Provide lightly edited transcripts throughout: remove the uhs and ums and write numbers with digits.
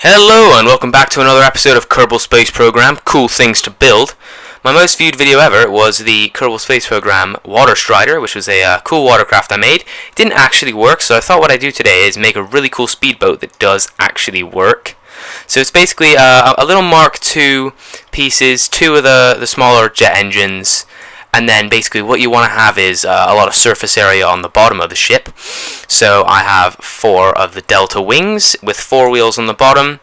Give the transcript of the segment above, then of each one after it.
Hello and welcome back to another episode of Kerbal Space Program, Cool Things to Build. My most viewed video ever was the Kerbal Space Program Water Strider, which was a cool watercraft I made. It didn't actually work, so I thought what I'd do today is make a really cool speedboat that does actually work. So it's basically a little Mark II pieces, two of the smaller jet engines, and then basically what you want to have is a lot of surface area on the bottom of the ship. So I have 4 of the Delta wings with 4 wheels on the bottom,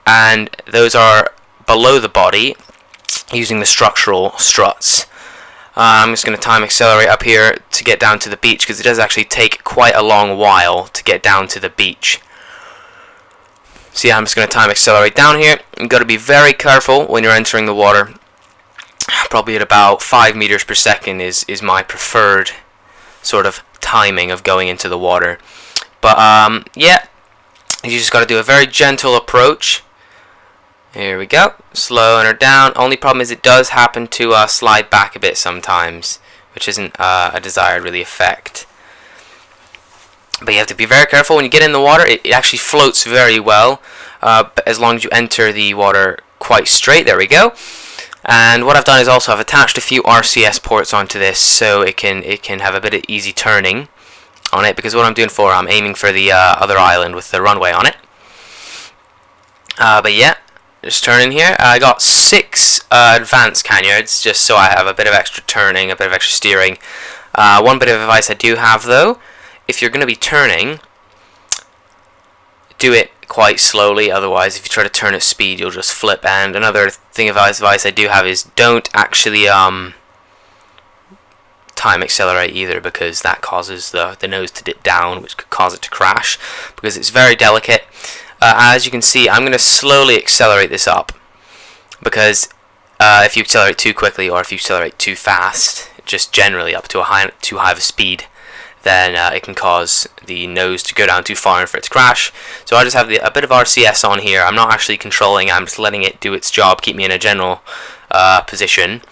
and those are below the body using the structural struts. I'm just going to time accelerate up here to get down to the beach, because it does actually take quite a long while to get down to the beach. So yeah, I'm just going to time accelerate down here. You've got to be very careful when you're entering the water. Probably at about 5 meters per second is my preferred sort of timing of going into the water. But yeah, you just got to do a very gentle approach. Here we go, slowing her down. Only problem is it does happen to slide back a bit sometimes, which isn't a desired really effect. But you have to be very careful when you get in the water. It actually floats very well, as long as you enter the water quite straight. There we go. And what I've done is also I've attached a few RCS ports onto this, so it can have a bit of easy turning on it, because what I'm aiming for the other island with the runway on it. But yeah, just turning here. I got 6 advanced canyards, just so I have a bit of extra turning, a bit of extra steering. One bit of advice I do have though, if you're going to be turning, do it quite slowly, otherwise if you try to turn at speed you'll just flip. And another thing of advice I do have is don't actually time accelerate either, because that causes the nose to dip down, which could cause it to crash, because it's very delicate. As you can see, I'm going to slowly accelerate this up, because if you accelerate too quickly or if you accelerate too fast, just generally up to too high of a speed, then it can cause the nose to go down too far and for it to crash. So I just have a bit of RCS on here. I'm not actually controlling, I'm just letting it do its job, keep me in a general position,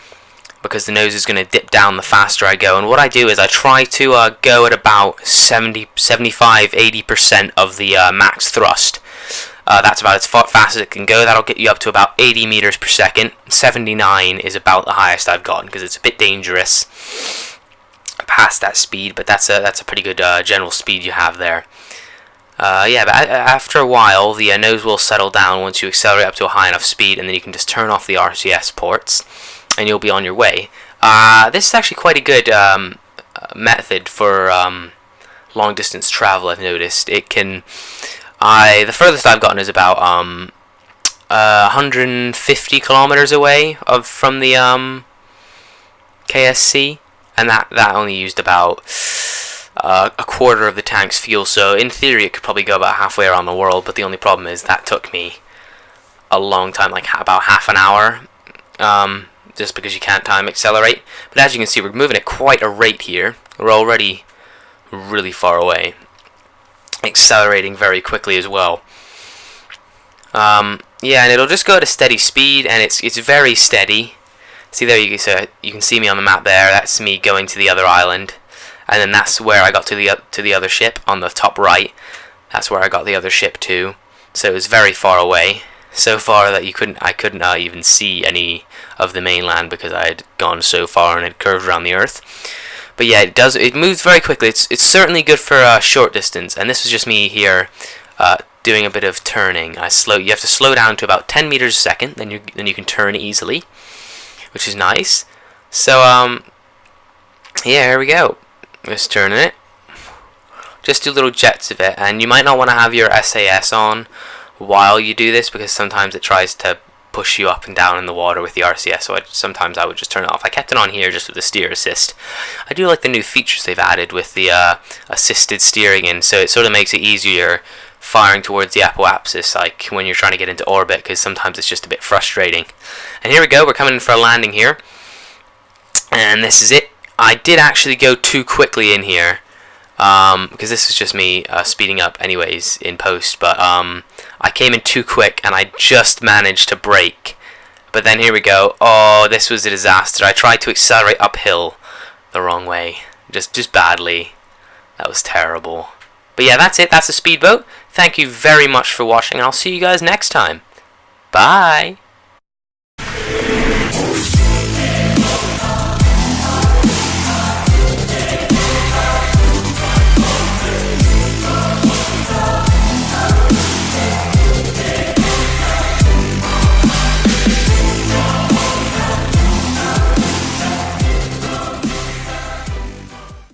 because the nose is going to dip down the faster I go. And what I do is I try to go at about 75-80% of the max thrust. That's about as fast as it can go. That'll get you up to about 80 meters per second. 79 is about the highest I've gotten, because it's a bit dangerous past that speed, but that's a pretty good general speed you have there. Yeah, but after a while the nose will settle down once you accelerate up to a high enough speed, and then you can just turn off the RCS ports and you'll be on your way. This is actually quite a good method for long distance travel. I've noticed it can. The furthest I've gotten is about 150 kilometers away from the KSC. And that only used about a quarter of the tank's fuel, so in theory it could probably go about halfway around the world, but the only problem is that took me a long time, like about half an hour, just because you can't time accelerate. But as you can see, we're moving at quite a rate here. We're already really far away, accelerating very quickly as well. Yeah, and it'll just go at a steady speed, and it's very steady. See there, you can see me on the map there. That's me going to the other island, and then that's where I got to the other ship on the top right. That's where I got the other ship to. So it was very far away, so far that I couldn't even see any of the mainland, because I had gone so far and had curved around the Earth. But yeah, it moves very quickly. It's certainly good for a short distance. And this was just me here doing a bit of turning. You have to slow down to about 10 meters a second, then you can turn easily, which is nice. So yeah, here we go. Just turning it. Just do little jets of it, and you might not want to have your SAS on while you do this, because sometimes it tries to push you up and down in the water with the RCS, so sometimes I would just turn it off. I kept it on here just with the steer assist. I do like the new features they've added with the assisted steering in, so it sort of makes it easier firing towards the apoapsis, like when you're trying to get into orbit, because sometimes it's just a bit frustrating. And here we go, we're coming in for a landing here, and this is it. I did actually go too quickly in here, because this was just me speeding up anyways in post, but I came in too quick and I just managed to brake. But then here we go. Oh, this was a disaster. I tried to accelerate uphill the wrong way, just badly. That was terrible. But yeah, that's it. That's a speedboat. Thank you very much for watching, and I'll see you guys next time. Bye!